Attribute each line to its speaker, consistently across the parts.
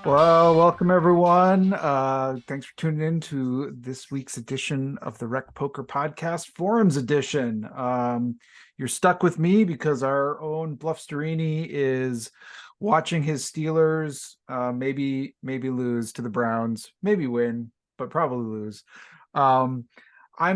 Speaker 1: Well, welcome everyone. Thanks for tuning in to this week's edition of the Rec Poker Podcast, Forums Edition. You're stuck with me because our own Bluff Sterini is watching his Steelers maybe lose to the Browns, maybe win, but probably lose. I'm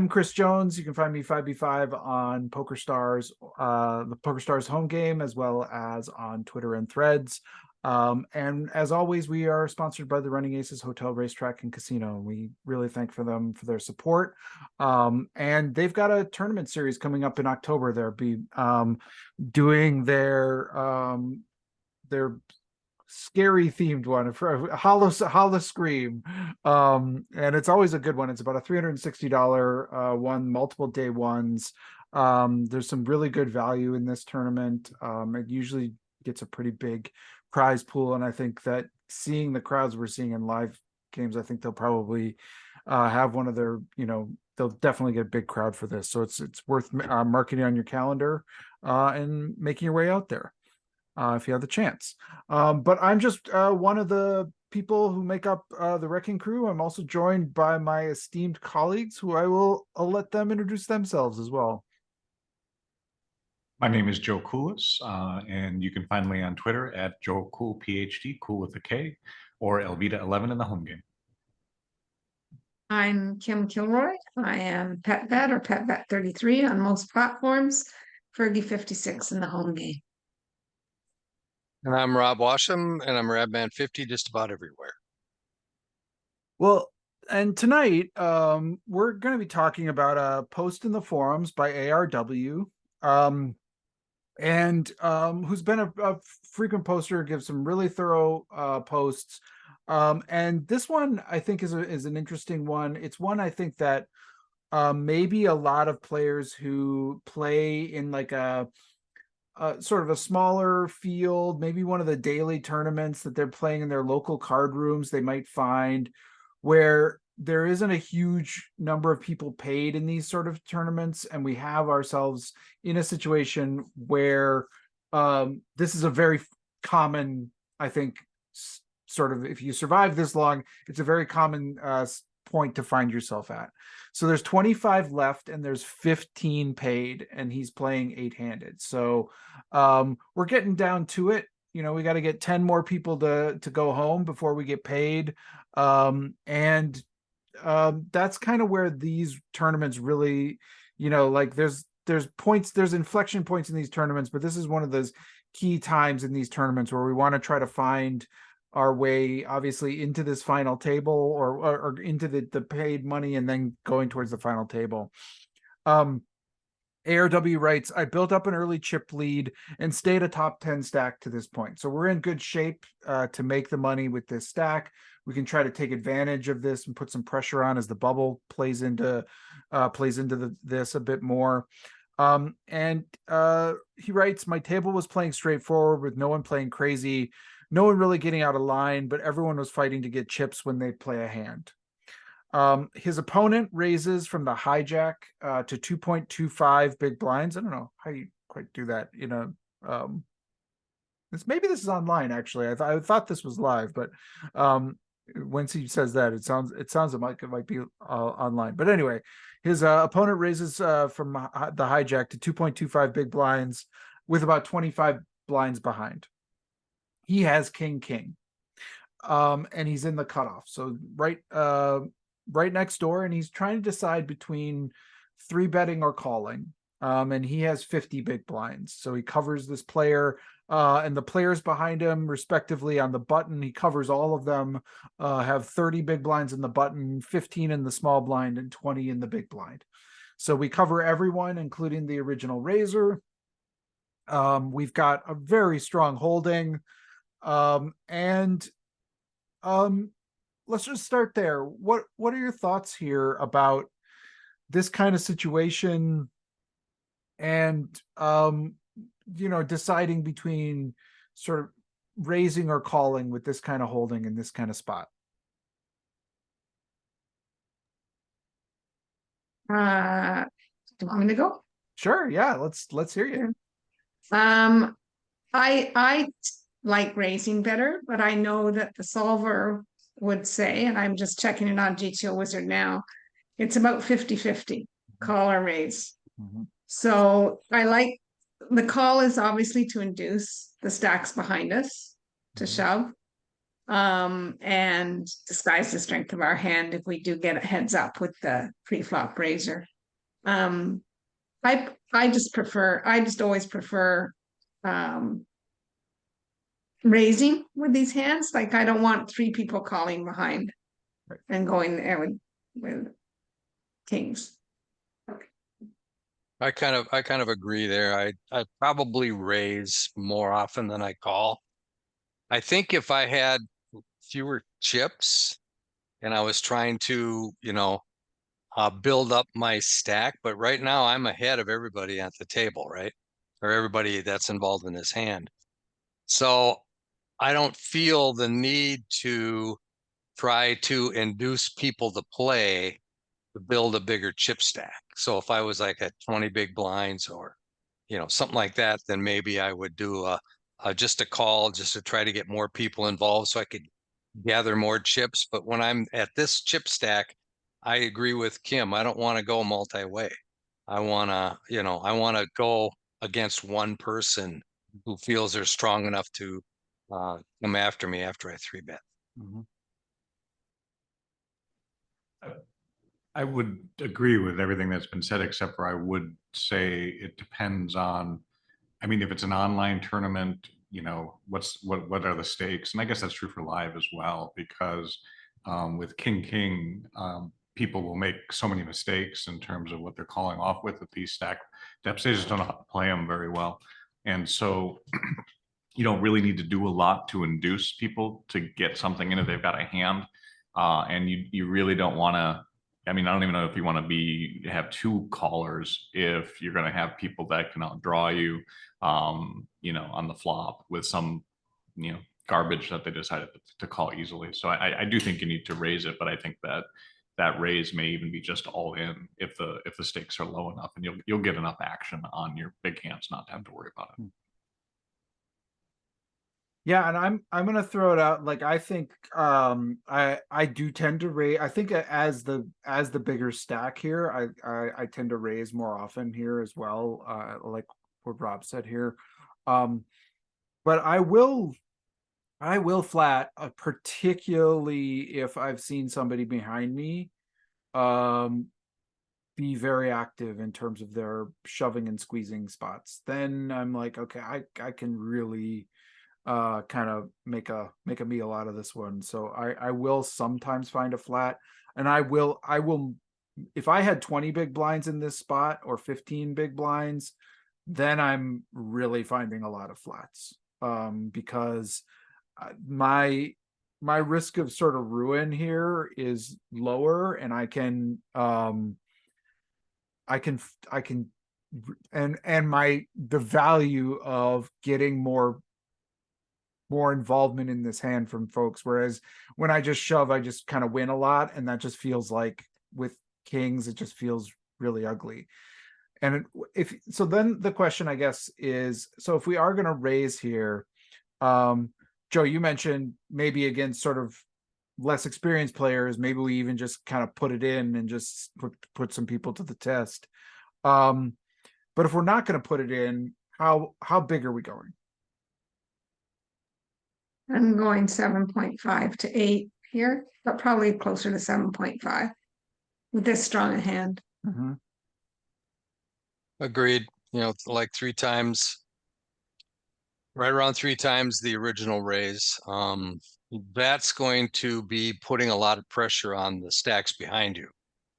Speaker 1: Chris Jones. You can find me 5v5 on PokerStars, the PokerStars home game, as well as on Twitter and Threads. And as always, we are sponsored by the Running Aces Hotel, Racetrack, and Casino. We really thank them for their support. And they've got a tournament series coming up in October. They'll be doing their scary themed one for Hollow Scream. And it's always a good one. It's about a $360 one, multiple day ones. There's some really good value in this tournament. It usually gets a pretty big prize pool, and I think that seeing the crowds we're seeing in live games, I think they'll probably have one of their, they'll definitely get a big crowd for this. So it's worth marking on your calendar and making your way out there if you have the chance. But I'm just one of the people who make up the Wrecking Crew. I'm also joined by my esteemed colleagues, who I'll let them introduce themselves as well.
Speaker 2: My name is Joe Coolis, and you can find me on Twitter at Joe Cool PhD, cool with a K, or Elvita11 in the home game.
Speaker 3: I'm Kim Kilroy. I am Pet Vet or Pet Vet 33 on most platforms, Fergie 56 in the home game.
Speaker 4: And I'm Rob Washam, and I'm Rabman 50 just about everywhere.
Speaker 1: Well, and tonight we're going to be talking about a post in the forums by ARW. Who's been a frequent poster, gives some really thorough posts. And this one I think is an interesting one. It's one I think that maybe a lot of players who play in like a sort of a smaller field, maybe one of the daily tournaments that they're playing in their local card rooms, they might find where there isn't a huge number of people paid in these sort of tournaments, and we have ourselves in a situation where this is a very common, I think, sort of, if you survive this long, it's a very common point to find yourself at. So there's 25 left and there's 15 paid, and he's playing 8-handed. So we're getting down to it. We got to get 10 more people to go home before we get paid. That's kind of where these tournaments really, like there's inflection points in these tournaments, but this is one of those key times in these tournaments where we want to try to find our way, obviously, into this final table or into the paid money, and then going towards the final table. ARW writes, I built up an early chip lead and stayed a top 10 stack to this point. So we're in good shape to make the money with this stack. We can try to take advantage of this and put some pressure on as the bubble plays into this a bit more. He writes, my table was playing straightforward with no one playing crazy, no one really getting out of line, but everyone was fighting to get chips when they play a hand. His opponent raises from the hijack to 2.25 big blinds. I don't know how you quite do that. Maybe this is online, actually. I thought this was live, but once he says that, it sounds it might be online. But anyway, his opponent raises from the hijack to 2.25 big blinds with about 25 blinds behind. He has king, and he's in the cutoff. So right next door, and he's trying to decide between 3-betting or calling. And he has 50 big blinds. So he covers this player, and the players behind him, respectively, on the button, he covers all of them, have 30 big blinds in the button, 15 in the small blind, and 20 in the big blind. So we cover everyone, including the original raiser. We've got a very strong holding. Let's just start there. What are your thoughts here about this kind of situation, and deciding between sort of raising or calling with this kind of holding in this kind of spot?
Speaker 3: Do you want me to go?
Speaker 1: Sure, yeah, let's hear you.
Speaker 3: I like raising better, but I know that the solver would say, and I'm just checking it on GTO Wizard now, it's about 50-50 call or raise.
Speaker 1: Mhm.
Speaker 3: So I like, the call is obviously to induce the stacks behind us to shove. And disguise the strength of our hand if we do get a heads up with the pre-flop raiser. I just always prefer raising with these hands. Like I don't want 3 people calling behind
Speaker 1: Right.
Speaker 3: and going there with kings.
Speaker 4: I kind of agree there. I probably raise more often than I call. I think if I had fewer chips and I was trying to, build up my stack, but right now I'm ahead of everybody at the table, right? Or everybody that's involved in this hand. So I don't feel the need to try to induce people to play to build a bigger chip stack. So if I was like at 20 big blinds or, something like that, then maybe I would do just a call just to try to get more people involved so I could gather more chips. But when I'm at this chip stack, I agree with Kim. I don't want to go multi-way. I want to go against one person who feels they're strong enough to come after me after I 3-bet.
Speaker 1: Mhm.
Speaker 2: I would agree with everything that's been said, except for I would say it depends on, I mean, if it's an online tournament, what are the stakes? And I guess that's true for live as well, because with King, people will make so many mistakes in terms of what they're calling off with that these depth stages don't know how to play them very well. And so you don't really need to do a lot to induce people to get something in if they've got a hand. And you really don't want to, I mean, I don't even know if you want to have 2 callers if you're going to have people that can outdraw you, on the flop with some, garbage that they decided to call easily. So I do think you need to raise it, but I think that raise may even be just all in if the stakes are low enough, and you'll get enough action on your big hands not to have to worry about it.
Speaker 1: Yeah, and I'm gonna throw it out. Like I think I do tend to raise. I think as the bigger stack here, I tend to raise more often here as well. Like what Rob said here, but I will flat, particularly if I've seen somebody behind me, be very active in terms of their shoving and squeezing spots. Then I'm like, okay, I can really kind of make a meal out of this one. So I will sometimes find a flat, and I will if I had 20 big blinds in this spot or 15 big blinds, then I'm really finding a lot of flats, because my risk of sort of ruin here is lower, and I can and the value of getting more involvement in this hand from folks, whereas when I just shove, I just kind of win a lot, and that just feels like with kings, it just feels really ugly. And then the question, I guess, is, so if we are going to raise here, Joe, you mentioned maybe against sort of less experienced players, maybe we even just kind of put it in and just put some people to the test. But if we're not going to put it in, how big are we going?
Speaker 3: I'm going 7.5 to 8 here, but probably closer to 7.5 with this strong a hand.
Speaker 1: Mm-hmm.
Speaker 4: Agreed. Like 3 times, right around 3 times the original raise. That's going to be putting a lot of pressure on the stacks behind you.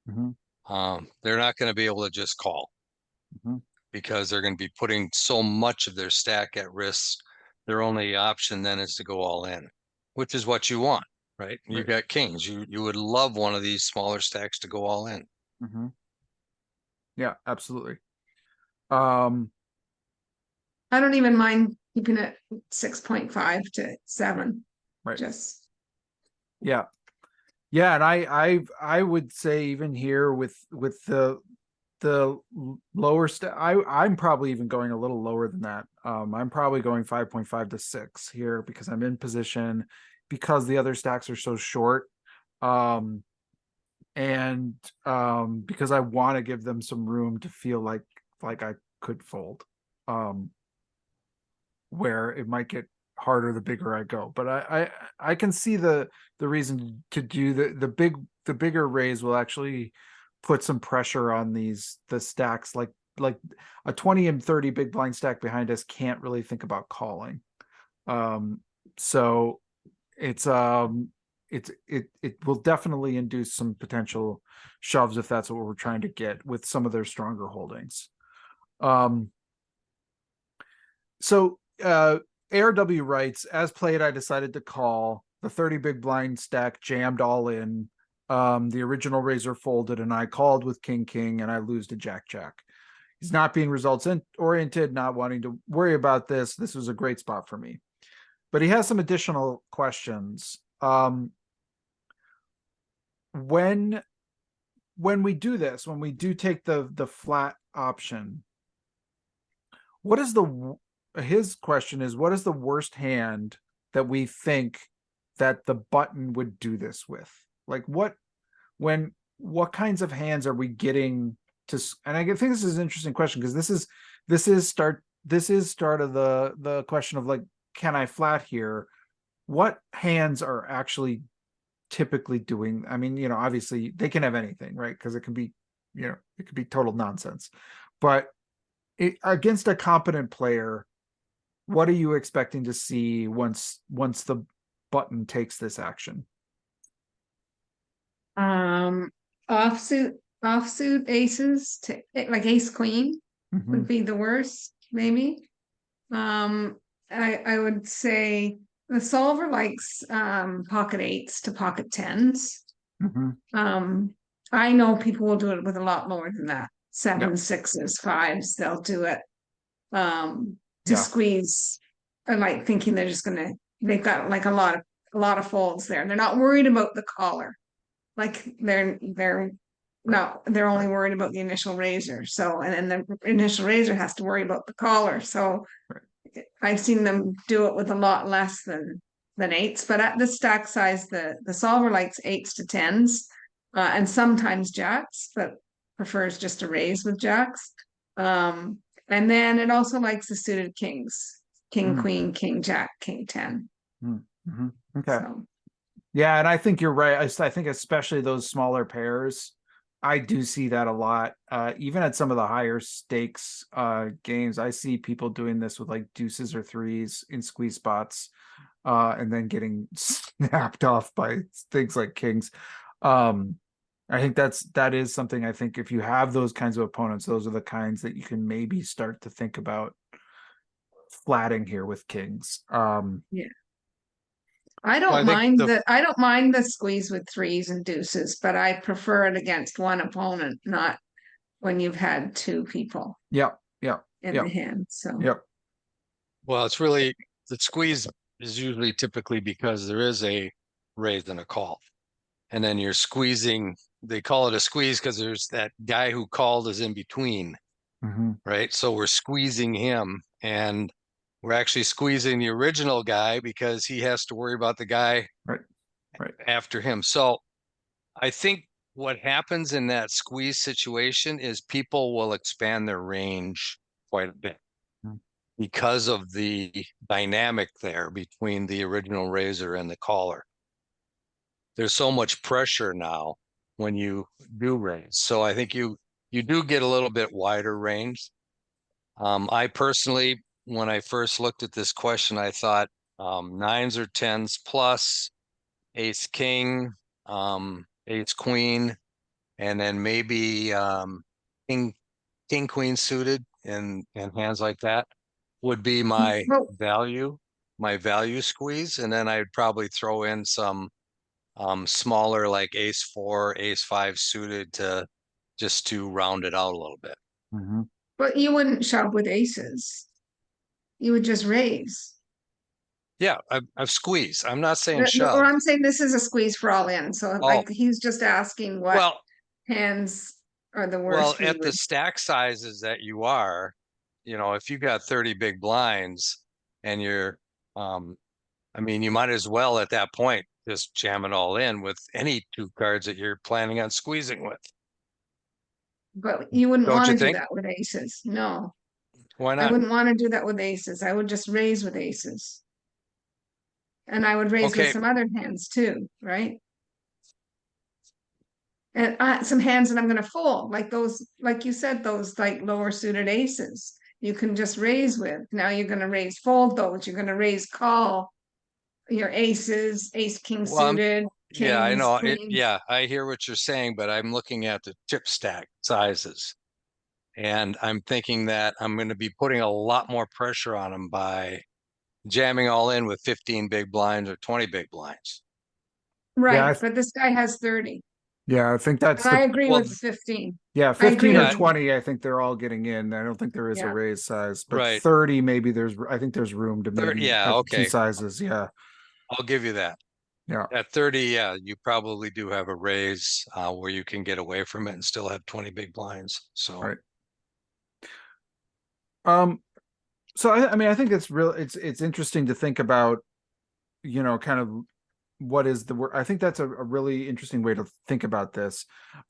Speaker 1: Mm-hmm.
Speaker 4: They're not going to be able to just call.
Speaker 1: Mm-hmm.
Speaker 4: Because they're going to be putting so much of their stack at risk. Their only option then is to go all in, which is what you want, right? You got kings. You would love one of these smaller stacks to go all in.
Speaker 1: Mm-hmm. Yeah, absolutely.
Speaker 3: I don't even mind keeping it 6.5 to 7.
Speaker 1: Right.
Speaker 3: Just
Speaker 1: yeah, and I would say even here with the lower I'm probably even going a little lower than that. I'm probably going 5.5 to 6 here because I'm in position because the other stacks are so short. And because I want to give them some room to feel like I could fold. Where it might get harder the bigger I go. But I can see the reason to do the bigger raise will actually put some pressure on the stacks like a 20 and 30 big blind stack behind us can't really think about calling. So it will definitely induce some potential shoves if that's what we're trying to get with some of their stronger holdings. So ARW writes, as played, I decided to call. The 30 big blind stack jammed all in. The original razor folded, and I called with king, and I lose to jack. He's not being results oriented, not wanting to worry about this. This was a great spot for me. But he has some additional questions. When we do this, when we do take the flat option, what is his question is, what is the worst hand that we think that the button would do this with? Like what kinds of hands are we getting to? And I think this is an interesting question because this is start of the question of like, can I flat here? What hands are actually typically doing? I mean, obviously they can have anything, right? Because it can be, it could be total nonsense, but against a competent player, what are you expecting to see once the button takes this action?
Speaker 3: Offsuit aces to like ace queen would be the worst, maybe. I would say the solver likes pocket eights to pocket tens. I know people will do it with a lot more than that. Sevens, sixes, fives, they'll do it to squeeze, like thinking they're just they've got like a lot of folds there. They're not worried about the collar. Like they're only worried about the initial razor. So, and then the initial razor has to worry about the collar. So I've seen them do it with a lot less than eights, but at the stack size, the solver likes eights to tens, and sometimes jacks, but prefers just to raise with jacks. And then it also likes the suited kings, king, queen, king, jack, king, 10.
Speaker 1: Okay.
Speaker 3: So.
Speaker 1: Yeah, and I think you're right. I think especially those smaller pairs, I do see that a lot. Even at some of the higher stakes games, I see people doing this with like deuces or threes in squeeze spots, and then getting snapped off by things like kings. I think that is something. I think if you have those kinds of opponents, those are the kinds that you can maybe start to think about flatting here with kings.
Speaker 3: Yeah. I don't mind the squeeze with threes and deuces, but I prefer it against one opponent, not when you've had two people. In the hand. So
Speaker 4: Well, it's really the squeeze is usually typically because there is a raise and a call. And then you're squeezing, they call it a squeeze because there's that guy who called is in between. Right. So we're squeezing him and we're actually squeezing the original guy because he has to worry about the guy after him. So I think what happens in that squeeze situation is people will expand their range quite a bit because of the dynamic there between the original razor and the caller. There's so much pressure now when you do raise. So I think you do get a little bit wider range. I personally, when I first looked at this question, I thought nines or tens plus, ace king, ace queen, and then maybe king queen suited and hands like that would be my value squeeze. And then I'd probably throw in some smaller like ace four, ace five suited just to round it out a little bit.
Speaker 3: But you wouldn't shove with aces. You would just raise.
Speaker 4: Yeah, I've squeezed. I'm not saying shove.
Speaker 3: Or I'm saying this is a squeeze for all in. So like he's just asking what hands are the
Speaker 4: Well,
Speaker 3: worst we
Speaker 4: at the
Speaker 3: would.
Speaker 4: stack sizes that you are, if you got 30 big blinds and you're, I mean, you might as well at that point just jam it all in with any two cards that you're planning on squeezing with.
Speaker 3: But you wouldn't
Speaker 4: Don't
Speaker 3: want
Speaker 4: you
Speaker 3: to do
Speaker 4: think?
Speaker 3: that with aces. No,
Speaker 4: Why
Speaker 3: I
Speaker 4: not?
Speaker 3: wouldn't want to do that with aces. I would just raise with aces. And I would raise with
Speaker 4: Okay,
Speaker 3: some other hands too, right? And some hands that I'm gonna fold, like those, like you said, those like lower suited aces. You can just raise with. Now you're gonna raise fold those. You're gonna raise call your aces, ace king
Speaker 4: well,
Speaker 3: suited,
Speaker 4: yeah, I
Speaker 3: kings,
Speaker 4: know it.
Speaker 3: queens.
Speaker 4: Yeah, I hear what you're saying, but I'm looking at the chip stack sizes. And I'm thinking that I'm going to be putting a lot more pressure on them by jamming all in with 15 big blinds or 20 big blinds.
Speaker 1: Yeah,
Speaker 3: Right, but this guy has 30.
Speaker 1: yeah, I think that's
Speaker 3: And I
Speaker 1: the
Speaker 3: agree
Speaker 4: Well,
Speaker 3: with 15.
Speaker 1: yeah,
Speaker 3: I agree
Speaker 1: 15 or
Speaker 4: yeah,
Speaker 3: with
Speaker 1: 20, I think they're all getting in. I don't think there is a
Speaker 3: yeah.
Speaker 1: raise size, but
Speaker 4: right.
Speaker 1: 30 maybe I think there's room to maybe
Speaker 4: Yeah,
Speaker 1: have two
Speaker 4: okay.
Speaker 1: sizes. Yeah.
Speaker 4: I'll give you that.
Speaker 1: Yeah.
Speaker 4: At 30, yeah, you probably do have a raise where you can get away from it and still have 20 big blinds. So,
Speaker 1: Right. So I mean, I think it's interesting to think about, kind of what is the word. I think that's a really interesting way to think about this.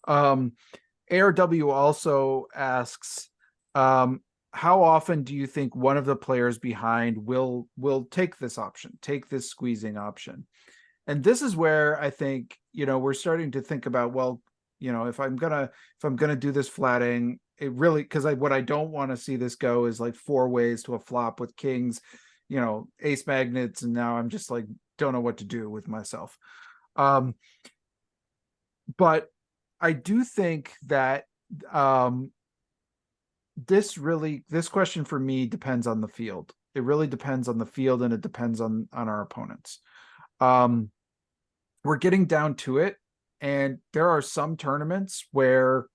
Speaker 1: ARW also asks, how often do you think one of the players behind will take this option, take this squeezing option? And this is where I think, we're starting to think about, well, if I'm gonna do this flatting, it really, because what I don't want to see this go is like four ways to a flop with kings, ace magnets, and now I'm just like don't know what to do with myself. But I do think that this question for me depends on the field. It really depends on the field, and it depends on our opponents. We're getting down to it, and there are some tournaments where,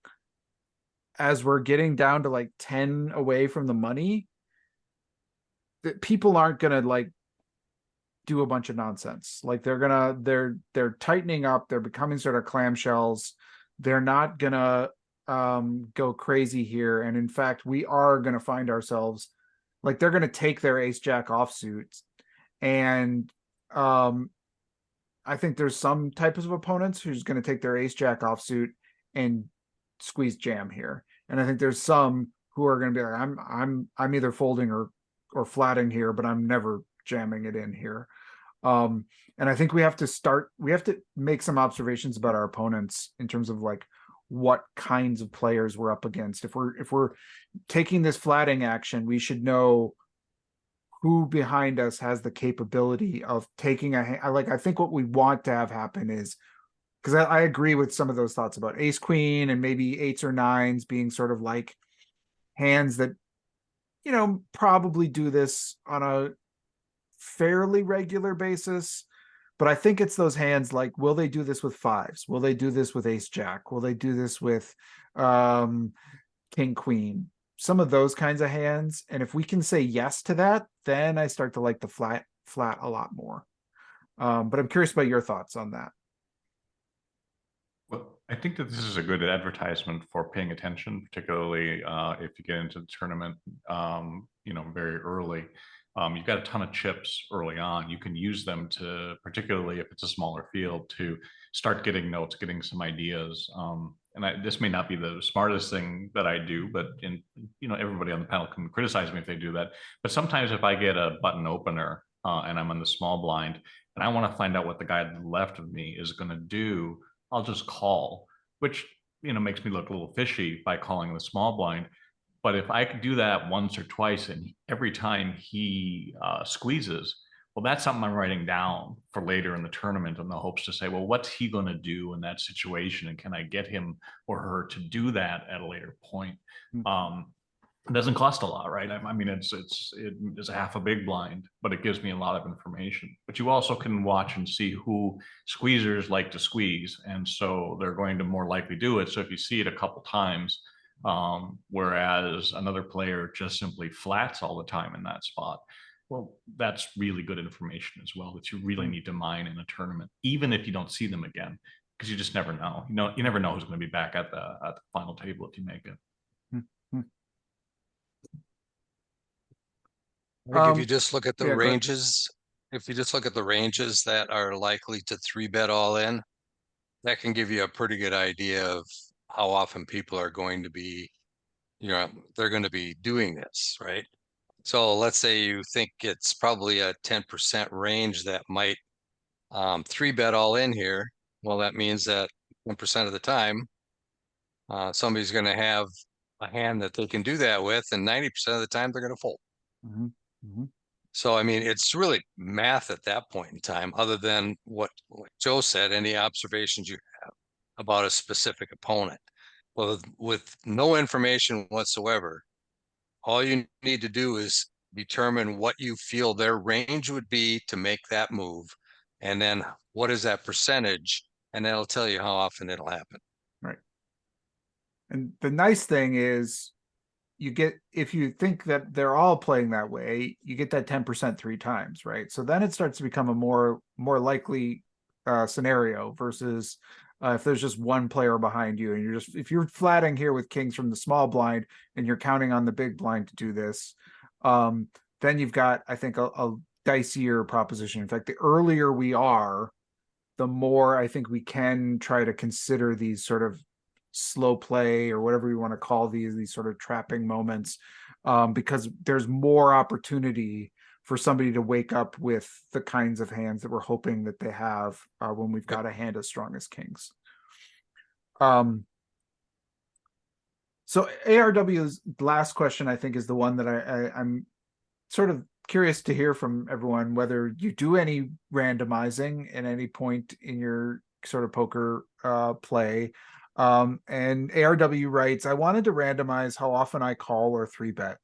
Speaker 1: as we're getting down to like 10 away from the money, that people aren't gonna like do a bunch of nonsense. Like they're tightening up, they're becoming sort of clamshells. They're not gonna go crazy here. And in fact, we are gonna find ourselves like they're gonna take their ace jack offsuit. And I think there's some types of opponents who's going to take their ace jack offsuit and squeeze jam here. And I think there's some who are going to be like, I'm either folding or flatting here, but I'm never jamming it in here. And I think we have to make some observations about our opponents in terms of like what kinds of players we're up against. If we're taking this flatting action, we should know who behind us has the capability of taking I think what we want to have happen is, because I agree with some of those thoughts about ace queen and maybe eights or nines being sort of like hands that probably do this on a fairly regular basis. But I think it's those hands like, will they do this with fives? Will they do this with ace jack? Will they do this with king queen? Some of those kinds of hands. And if we can say yes to that, then I start to like the flat a lot more. But I'm curious about your thoughts on that.
Speaker 2: Well, I think that this is a good advertisement for paying attention, particularly if you get into the tournament, very early. You've got a ton of chips early on. You can use them to, particularly if it's a smaller field, to start getting notes, getting some ideas. And this may not be the smartest thing that I do, but everybody on the panel can criticize me if they do that. But sometimes if I get a button opener and I'm on the small blind and I want to find out what the guy to the left of me is going to do, I'll just call, which makes me look a little fishy by calling the small blind. But if I could do that once or twice, and every time he squeezes, well, that's something I'm writing down for later in the tournament in the hopes to say, well, what's he going to do in that situation? And can I get him or her to do that at a later point? It doesn't cost a lot, right? I mean, it is a half a big blind, but it gives me a lot of information. But you also can watch and see who squeezers like to squeeze. And so they're going to more likely do it. So if you see it a couple times, whereas another player just simply flats all the time in that spot, well, that's really good information as well that you really need to mine in a tournament, even if you don't see them again, because you just never know. You never know who's going to be back at the final table if you make it.
Speaker 4: Like if you just look at the
Speaker 1: yeah, go ahead.
Speaker 4: ranges, if you just look at the ranges that are likely to 3-bet all in, that can give you a pretty good idea of how often people are going to be, they're going to be doing this, right? So let's say you think it's probably a 10% range that might 3-bet all in here. Well, that means that 10% of the time, somebody's going to have a hand that they can do that with, and 90% of the time they're going to fold.
Speaker 1: Mhm, mhm.
Speaker 4: So, I mean, it's really math at that point in time, other than what Joe said, any observations you have about a specific opponent. Well, with no information whatsoever, all you need to do is determine what you feel their range would be to make that move. And then what is that percentage? And that'll tell you how often it'll happen.
Speaker 1: Right. And the nice thing is you get, if you think that they're all playing that way, you get that 10% 3 times, right? So then it starts to become a more likely scenario versus if there's just one player behind you and if you're flatting here with kings from the small blind and you're counting on the big blind to do this, then you've got, I think, a dicier proposition. In fact, the earlier we are, the more I think we can try to consider these sort of slow play or whatever you want to call these sort of trapping moments, because there's more opportunity for somebody to wake up with the kinds of hands that we're hoping that they have when we've got a hand as strong as kings. So ARW's last question, I think, is the one that I'm sort of curious to hear from everyone, whether you do any randomizing at any point in your sort of poker play. And ARW writes, I wanted to randomize how often I call or 3-bet.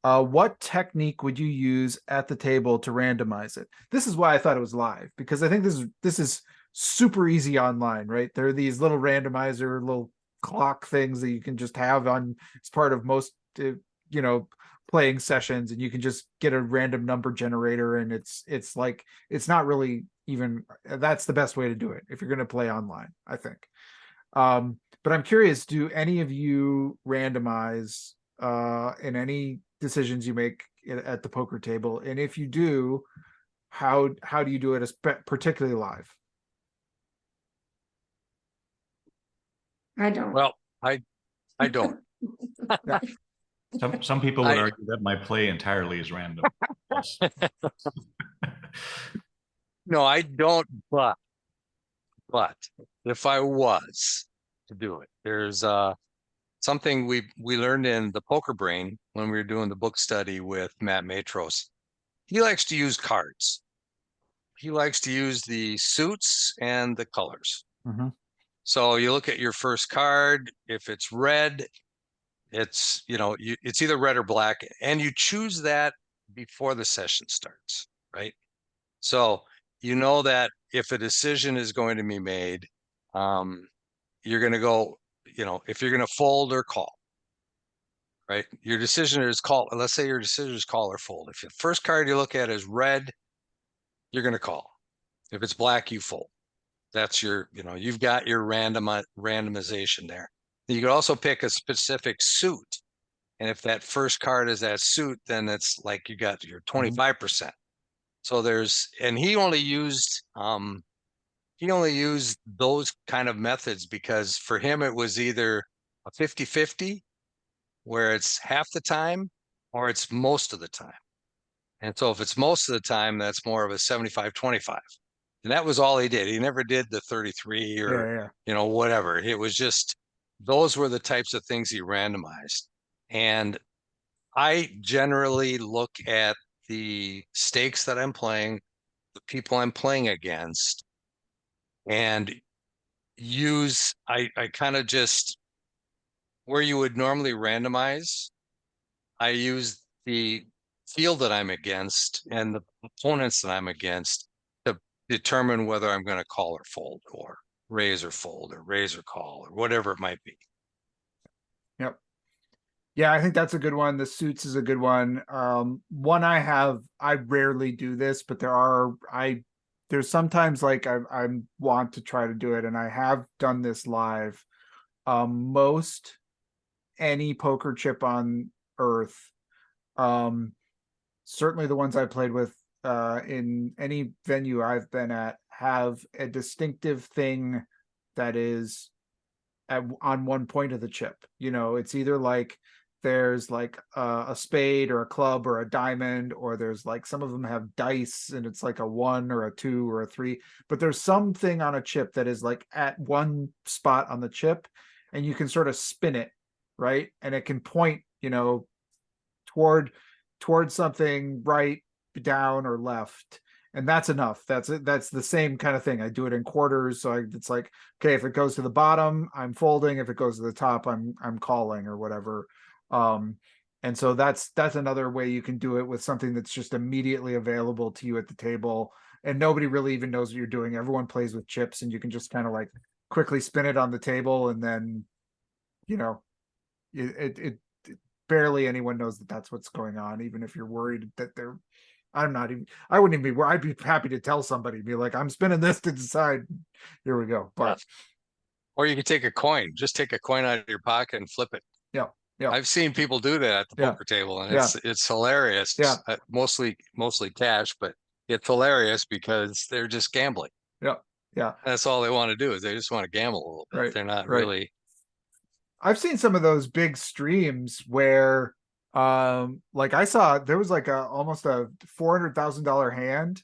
Speaker 1: What technique would you use at the table to randomize it? This is why I thought it was live, because I think this is super easy online, right? There are these little randomizer, little clock things that you can just have on as part of most, playing sessions, and you can just get a random number generator, and it's like, it's not really even, that's the best way to do it if you're going to play online, I think. But I'm curious, do any of you randomize in any decisions you make at the poker table? And if you do, how do you do it, particularly live?
Speaker 3: I don't.
Speaker 4: Well, I don't.
Speaker 2: Some people would
Speaker 4: I-
Speaker 2: argue that my play entirely is random. Yes.
Speaker 4: No, I don't, but if I was to do it, there's something we learned in the Poker Brain when we were doing the book study with Matt Matros. He likes to use cards. He likes to use the suits and the colors.
Speaker 1: Mhm.
Speaker 4: So you look at your first card. If it's red, it's it's either red or black, and you choose that before the session starts, right? So you know that if a decision is going to be made, you're going to go, if you're going to fold or call, right? Your decision is call. Let's say your decision is call or fold. If the first card you look at is red, you're going to call. If it's black, you fold. That's your, you've got your randomization there. You could also pick a specific suit. And if that first card is that suit, then it's like you got your 25%. So and he only used those kind of methods because for him it was either a 50-50 where it's half the time or it's most of the time. And so if it's most of the time, that's more of a 75-25. And that was all he did. He never did the 33 or, whatever. It was just, those were the types of things he randomized. And I generally look at the stakes that I'm playing, the people I'm playing against, and I kind of just, where you would normally randomize, I use the field that I'm against and the opponents that I'm against to determine whether I'm going to call or fold or raise or fold or raise or call or whatever it might be.
Speaker 1: Yep. Yeah, I think that's a good one. The suits is a good one. One I rarely do this, but I there's sometimes like I want to try to do it, and I have done this live. Most any poker chip on earth, certainly the ones I played with in any venue I've been at, have a distinctive thing that is on one point of the chip. You know, it's either like there's like a spade or a club or a diamond, or there's like some of them have dice and it's like a 1 or a 2 or a 3, but there's something on a chip that is like at one spot on the chip, and you can sort of spin it, right? And it can point, you know, toward something right, down, or left, and that's enough. That's it. That's the same kind of thing. I do it in quarters, so it's like, okay, if it goes to the bottom, I'm folding. If it goes to the top, I'm calling or whatever. And so that's another way you can do it, with something that's just immediately available to you at the table, and nobody really even knows what you're doing. Everyone plays with chips, and you can just kind of like quickly spin it on the table, and then, you know, it barely anyone knows that that's what's going on, even if you're worried that they're, I wouldn't even be worried. I'd be happy to tell somebody, be like, I'm spinning this to decide. Here we go. But
Speaker 4: Or you could take a coin, just take a coin out of your pocket and flip it.
Speaker 1: yeah.
Speaker 4: I've seen people do that at the
Speaker 1: Yeah.
Speaker 4: poker table, and
Speaker 1: Yeah.
Speaker 4: it's hilarious.
Speaker 1: Yeah.
Speaker 4: Mostly cash, but it's hilarious because they're just gambling.
Speaker 1: Yeah.
Speaker 4: That's all they want to do, is they just want to gamble a little bit.
Speaker 1: Right,
Speaker 4: They're not
Speaker 1: right.
Speaker 4: really.
Speaker 1: I've seen some of those big streams where like I saw there was like almost a $400,000 hand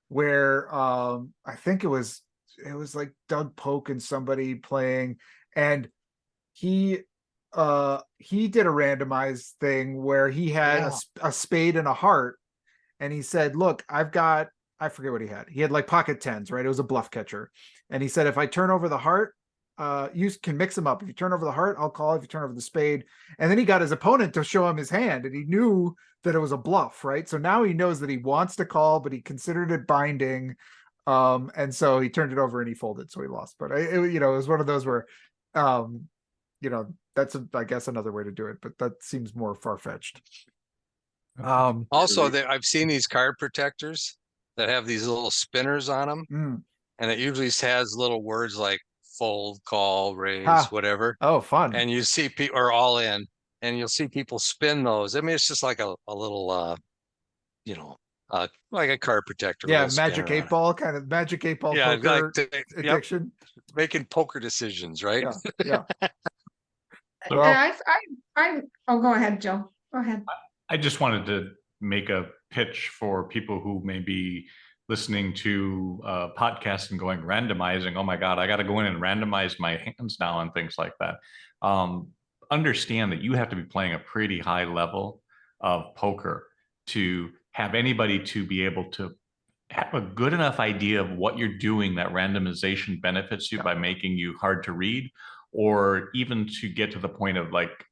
Speaker 1: where I think it was like Doug Polk and somebody playing, and he did a randomized thing where he had a spade and a heart, and he said, look, I forget what he had. He had like pocket tens, right? It was a bluff catcher. And he said, if I turn over the heart, you can mix them up. If you turn over the heart, I'll call. If you turn over the spade. And then he got his opponent to show him his hand, and he knew that it was a bluff, right? So now he knows that he wants to call, but he considered it binding. And so he turned it over and he folded, so he lost. But it was one of those where, that's I guess another way to do it, but that seems more far-fetched.
Speaker 4: Also, I've seen these card protectors that have these little spinners on them, and it usually has little words like fold, call, raise, whatever.
Speaker 1: Oh, fun.
Speaker 4: And you see people are all in, and you'll see people spin those. I mean, it's just like a little, like a card protector.
Speaker 1: Yeah, magic 8 ball, kind of magic 8 ball poker addiction.
Speaker 4: Making poker decisions, right?
Speaker 1: Yeah.
Speaker 3: Well, and go ahead, Joe. Go ahead.
Speaker 2: I just wanted to make a pitch for people who may be listening to podcasts and going randomizing. Oh my God, I got to go in and randomize my hands now and things like that. Understand that you have to be playing a pretty high level of poker to have anybody to be able to have a good enough idea of what you're doing that randomization benefits you by making you hard to read, or even to get to the point of, like,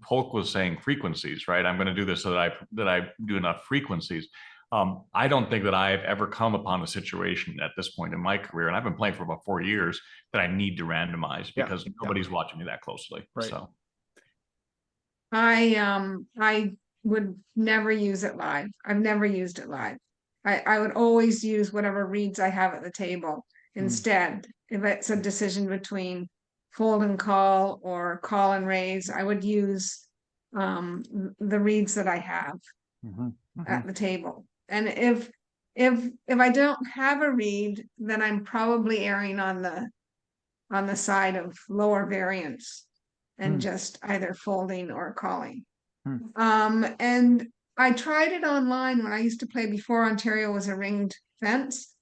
Speaker 2: Polk was saying, frequencies, right? I'm going to do this so that I do enough frequencies. I don't think that I've ever come upon a situation at this point in my career, and I've been playing for about 4 years, that I need to randomize because nobody's watching me that closely.
Speaker 1: Right.
Speaker 2: So
Speaker 3: I would never use it live. I've never used it live. I would always use whatever reads I have at the table instead. If it's a decision between fold and call or call and raise, I would use the reads that I have at the table. And if I don't have a read, then I'm probably erring on the side of lower variance and just either folding or calling. And I tried it online when I used to play before Ontario was a ringed fence.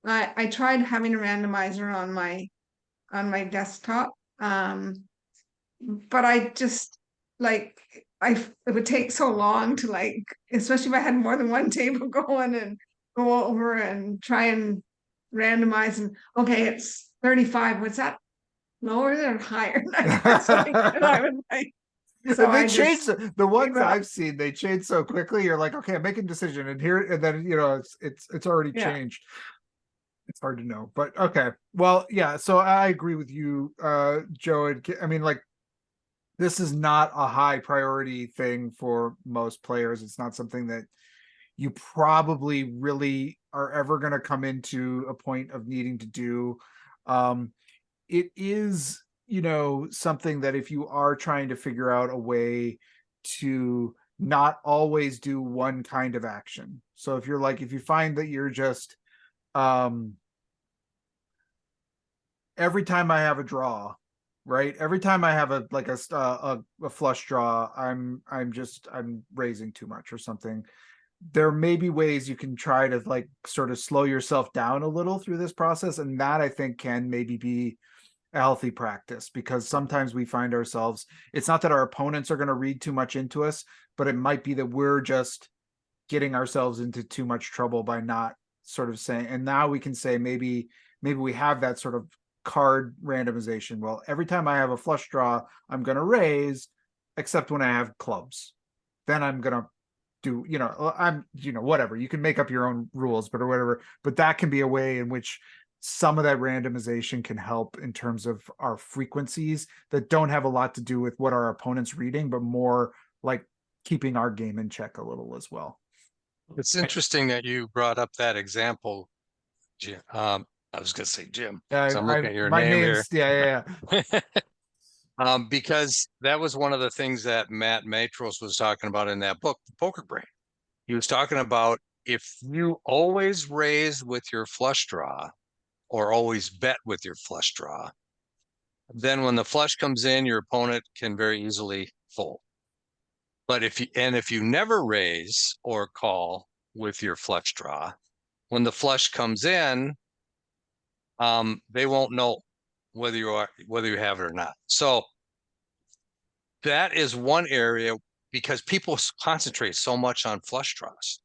Speaker 3: I tried having a randomizer on my desktop. But I just it would take so long to, like, especially if I had more than one table going, and go over and try and randomize, and okay, it's 35. Was that lower or higher? I would like. So
Speaker 1: they changed the ones I've seen. They change so quickly. You're like, okay, I'm making a decision, and then it's already changed. It's hard to know, but okay. Well, yeah. So I agree with you, Joe. I mean, like, this is not a high priority thing for most players. It's not something that you probably really are ever going to come into a point of needing to do. It is, something that if you are trying to figure out a way to not always do one kind of action. So if you find that you're just, every time I have a draw, right? Every time I have a flush draw, I'm raising too much or something. There may be ways you can try to like sort of slow yourself down a little through this process, and that I think can maybe be a healthy practice, because sometimes we find ourselves, it's not that our opponents are going to read too much into us, but it might be that we're just getting ourselves into too much trouble by not sort of saying, and now we can say maybe we have that sort of card randomization. Well, every time I have a flush draw, I'm going to raise, except when I have clubs. Then I'm going to do, whatever. You can make up your own rules, but or whatever. But that can be a way in which some of that randomization can help in terms of our frequencies that don't have a lot to do with what our opponent's reading, but more like keeping our game in check a little as well.
Speaker 4: It's interesting that you brought up that example, Jim. I was gonna say Jim. So I'm looking at your
Speaker 1: my
Speaker 4: name
Speaker 1: name's,
Speaker 4: here.
Speaker 1: yeah.
Speaker 4: Because that was one of the things that Matt Matros was talking about in that book, The Poker Brain. He was talking about if you always raise with your flush draw or always bet with your flush draw, then when the flush comes in, your opponent can very easily fold. But if you never raise or call with your flush draw, when the flush comes in, they won't know whether you have it or not. So that is one area, because people concentrate so much on flush draws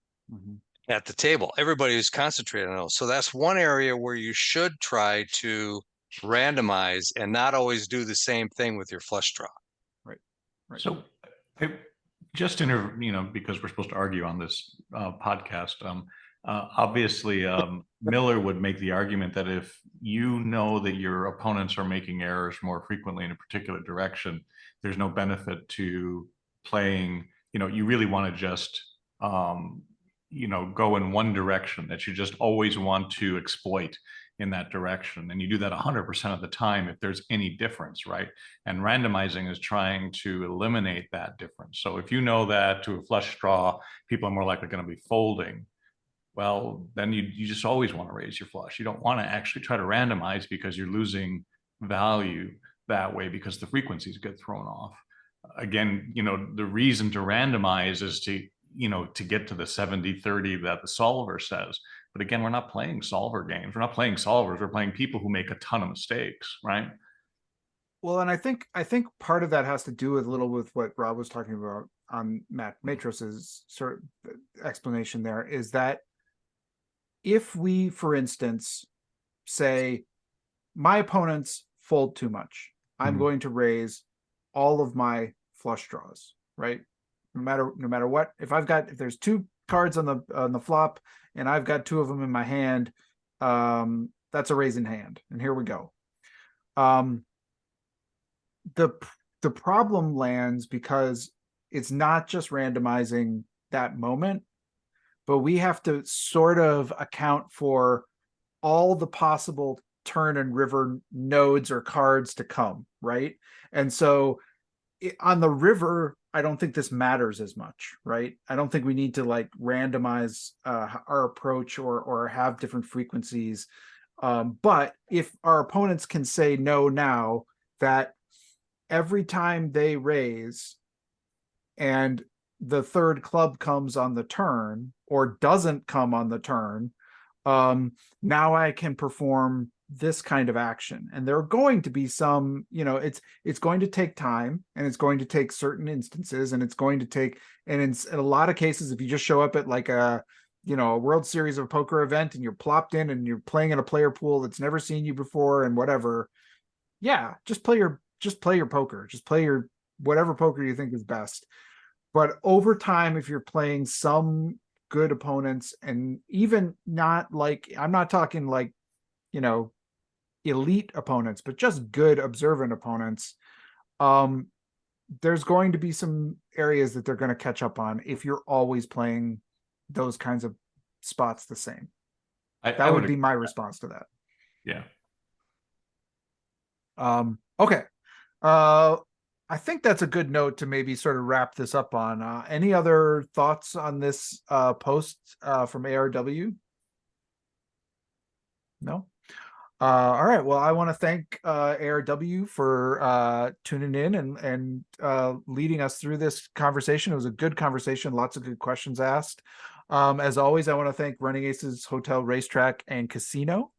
Speaker 4: at the table. Everybody is concentrating on those. So that's one area where you should try to randomize and not always do the same thing with your flush draw.
Speaker 1: Right.
Speaker 2: So just because we're supposed to argue on this podcast, obviously Miller would make the argument that if you know that your opponents are making errors more frequently in a particular direction, there's no benefit to playing. You really want to just go in one direction, that you just always want to exploit in that direction. And you do that 100% of the time if there's any difference, right? And randomizing is trying to eliminate that difference. So if you know that to a flush draw, people are more likely going to be folding, well, then you just always want to raise your flush. You don't want to actually try to randomize, because you're losing value that way because the frequencies get thrown off. Again, the reason to randomize is to get to the 70-30 that the solver says. But again, we're not playing solver games. We're not playing solvers. We're playing people who make a ton of mistakes, right?
Speaker 1: Well, and I think part of that has to do with a little with what Rob was talking about on Matt Matros's sort of explanation there, is that if we, for instance, say my opponents fold too much, I'm going to raise all of my flush draws, right? No matter what, if there's two cards on the flop and I've got two of them in my hand, that's a raising hand. And here we go. The problem lands because it's not just randomizing that moment, but we have to sort of account for all the possible turn and river nodes or cards to come, right? And so on the river, I don't think this matters as much, right? I don't think we need to like randomize our approach or have different frequencies. But if our opponents can say no now, that every time they raise and the third club comes on the turn or doesn't come on the turn, now I can perform this kind of action. And there are going to be some, it's going to take time, and it's going to take certain instances, and it's going to take, and in a lot of cases, if you just show up at like a World Series of Poker event and you're plopped in and you're playing in a player pool that's never seen you before and whatever, yeah, just play your poker, just play your whatever poker you think is best. But over time, if you're playing some good opponents, and even not like, I'm not talking like, elite opponents, but just good observant opponents, there's going to be some areas that they're going to catch up on if you're always playing those kinds of spots the same.
Speaker 2: I
Speaker 1: That would
Speaker 2: would
Speaker 1: be
Speaker 2: agree.
Speaker 1: my response to that.
Speaker 2: Yeah.
Speaker 1: Okay. I think that's a good note to maybe sort of wrap this up on. Any other thoughts on this post from ARW? No? All right. Well, I want to thank ARW for tuning in and leading us through this conversation. It was a good conversation, lots of good questions asked. As always, I want to thank Running Aces Hotel, Racetrack, and Casino.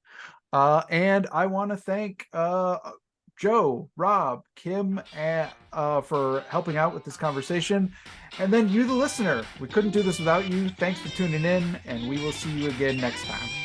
Speaker 1: And I want to thank Joe, Rob, Kim, for helping out with this conversation. And then you, the listener. We couldn't do this without you. Thanks for tuning in, and we will see you again next time.